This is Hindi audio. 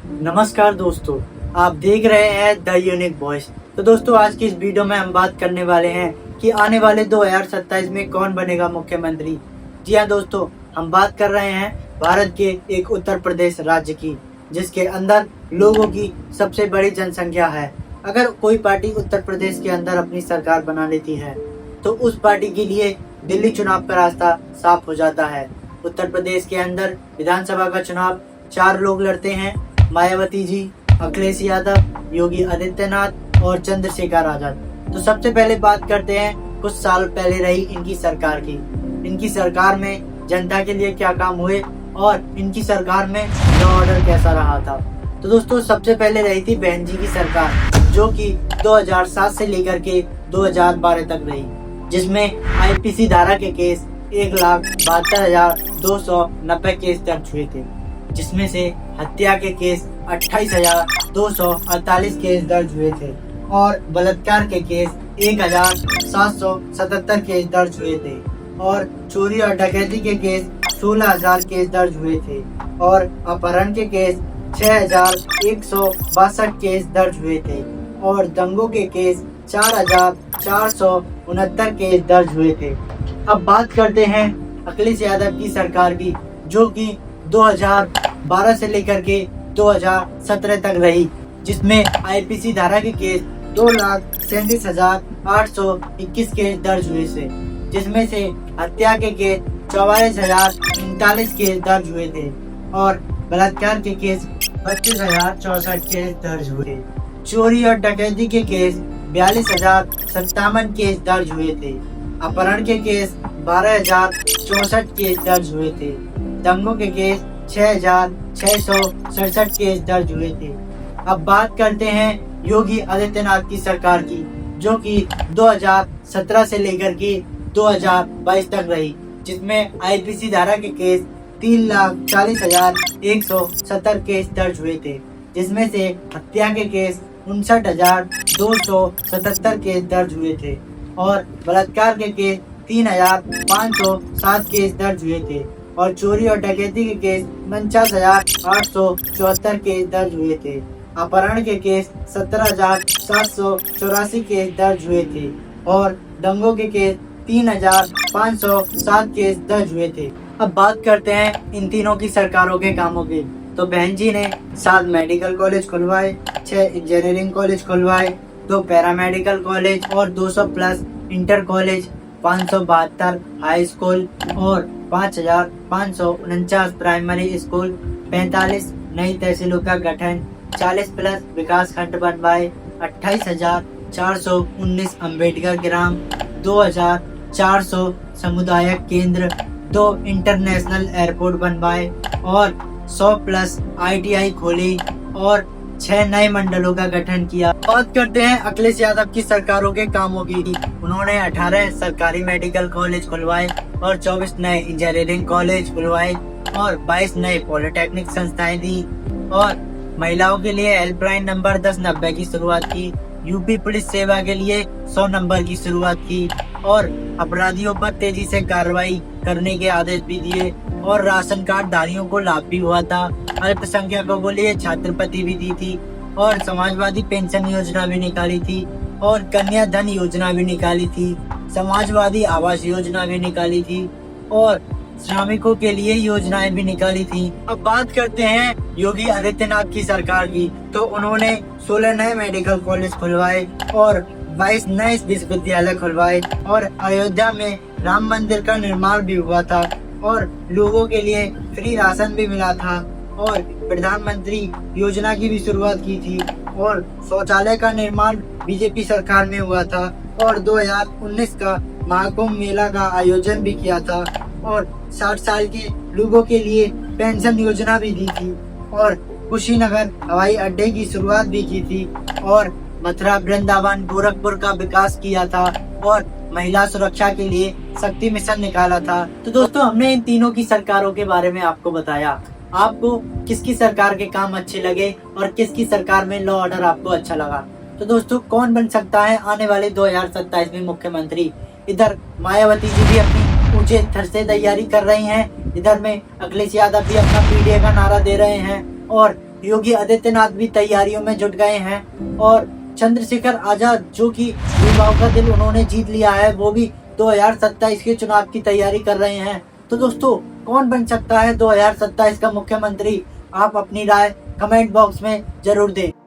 नमस्कार दोस्तों, आप देख रहे हैं द यूनिक वॉइस। तो दोस्तों, आज की इस वीडियो में हम बात करने वाले हैं कि आने वाले 2027 में कौन बनेगा मुख्यमंत्री। जी हाँ दोस्तों, हम बात कर रहे हैं भारत के एक उत्तर प्रदेश राज्य की, जिसके अंदर लोगों की सबसे बड़ी जनसंख्या है। अगर कोई पार्टी उत्तर प्रदेश के अंदर अपनी सरकार बना लेती है तो उस पार्टी के लिए दिल्ली चुनाव का रास्ता साफ हो जाता है। उत्तर प्रदेश के अंदर विधानसभा का चुनाव 4 लोग लड़ते हैं, मायावती जी, अखिलेश यादव, योगी आदित्यनाथ और चंद्रशेखर आजाद। तो सबसे पहले बात करते हैं कुछ साल पहले रही इनकी सरकार की। इनकी सरकार में जनता के लिए क्या काम हुए और इनकी सरकार में लॉ ऑर्डर कैसा रहा था। तो दोस्तों, सबसे पहले रही थी बहन जी की सरकार, जो कि 2007 से लेकर के 2012 तक रही, जिसमें आईपीसी धारा के केस 1,72,290 केस दर्ज हुए थे, जिसमें से हत्या के केस 28,248 केस दर्ज हुए थे और बलात्कार के केस 1,777 केस दर्ज हुए थे और चोरी और डकैती के केस 16,000 केस दर्ज हुए थे और अपहरण के केस 6,162 केस दर्ज हुए थे और दंगों के केस 4,469 केस दर्ज हुए थे। अब बात करते हैं अखिलेश यादव की सरकार की, जो कि 2012 से लेकर के 2017 तक रही, जिसमें आईपीसी धारा के केस 2,37,821 केस दर्ज हुए थे, जिसमें से हत्या के केस 44,039 केस दर्ज हुए थे और बलात्कार के केस 25,064 केस दर्ज हुए। चोरी और डकैती के केस 42,057 केस दर्ज हुए थे। अपहरण के केस 12,064 केस दर्ज हुए थे। दंगों के केस 6,667 केस दर्ज हुए थे। अब बात करते हैं योगी आदित्यनाथ की सरकार की, जो कि 2017 से लेकर के 2022 तक रही, जिसमें आईपीसी धारा के केस 3,40,170 केस दर्ज हुए थे, जिसमें से हत्या के केस 59,277 केस दर्ज हुए थे और बलात्कार के केस 3,507 केस दर्ज हुए थे और चोरी और डकैती के केस 49,874 केस दर्ज हुए थे। अपहरण के केस 17,784 केस दर्ज हुए थे और दंगों के केस 3,507 केस दर्ज हुए थे। अब बात करते हैं इन तीनों की सरकारों के कामों की। तो बहन जी ने 7 मेडिकल कॉलेज खुलवाए, 6 इंजीनियरिं49 कॉलेज खुलवाए, 2 पैरामेडिकल कॉलेज और 200 plus inter college, 572 high school और 5,549 प्राइमरी स्कूल, 45 नई तहसीलों का गठन, 40 प्लस विकास खंड बनवाए, 28,419 अम्बेडकर ग्राम, 2,400 सामुदायिक केंद्र, 2 इंटरनेशनल एयरपोर्ट बनवाए और 100 प्लस ITI खोली और 6 नए मंडलों का गठन किया। बात करते हैं अखिलेश यादव की सरकारों के कामों की। उन्होंने 18 सरकारी मेडिकल कॉलेज खुलवाए और 24 नए इंजीनियरिंग कॉलेज खुलवाए और 22 नए पॉलिटेक्निक संस्थाएं दी और महिलाओं के लिए हेल्पलाइन नंबर 1090 की शुरुआत की। यूपी पुलिस सेवा के लिए 100 नंबर की शुरुआत की और अपराधियों पर तेजी से कार्रवाई करने के आदेश भी दिए और राशन कार्ड धारियों को लाभ भी हुआ था। अल्पसंख्यकों को लिए छात्रवृत्ति भी दी थी और समाजवादी पेंशन योजना भी निकाली थी और कन्या धन योजना भी निकाली थी। समाजवादी आवास योजना भी निकाली थी और श्रमिकों के लिए योजनाएं भी निकाली थी। अब बात करते हैं योगी आदित्यनाथ की सरकार की। तो उन्होंने 16 नए मेडिकल कॉलेज खुलवाए और 22 नए विश्वविद्यालय खुलवाए और अयोध्या में राम मंदिर का निर्माण भी हुआ था और लोगों के लिए फ्री राशन भी मिला था और प्रधानमंत्री योजना की भी शुरुआत की थी और शौचालय का निर्माण बीजेपी सरकार में हुआ था और 2019 का महाकुंभ मेला का आयोजन भी किया था और 60 साल के लोगों के लिए पेंशन योजना भी दी थी और कुशीनगर हवाई अड्डे की शुरुआत भी की थी और मथुरा, वृंदावन, गोरखपुर का विकास किया था और महिला सुरक्षा के लिए शक्ति मिशन निकाला था। तो दोस्तों, हमने इन तीनों की सरकारों के बारे में आपको बताया। आपको किसकी सरकार के काम अच्छे लगे और किसकी सरकार में लॉ ऑर्डर आपको अच्छा लगा। तो दोस्तों, कौन बन सकता है आने वाले 2027 में मुख्यमंत्री। इधर मायावती जी भी अपनी ऊंचे स्तर से तैयारी कर रही हैं, इधर में अखिलेश यादव भी अपना PDA का नारा दे रहे हैं और योगी आदित्यनाथ भी तैयारियों में जुट गए हैं और चंद्रशेखर आजाद जो कि युवाओं का दिल उन्होंने जीत लिया है, वो भी 2027 के चुनाव की तैयारी कर रहे हैं। तो दोस्तों, कौन बन सकता है 2027 का मुख्यमंत्री? आप अपनी राय कमेंट बॉक्स में जरूर दें।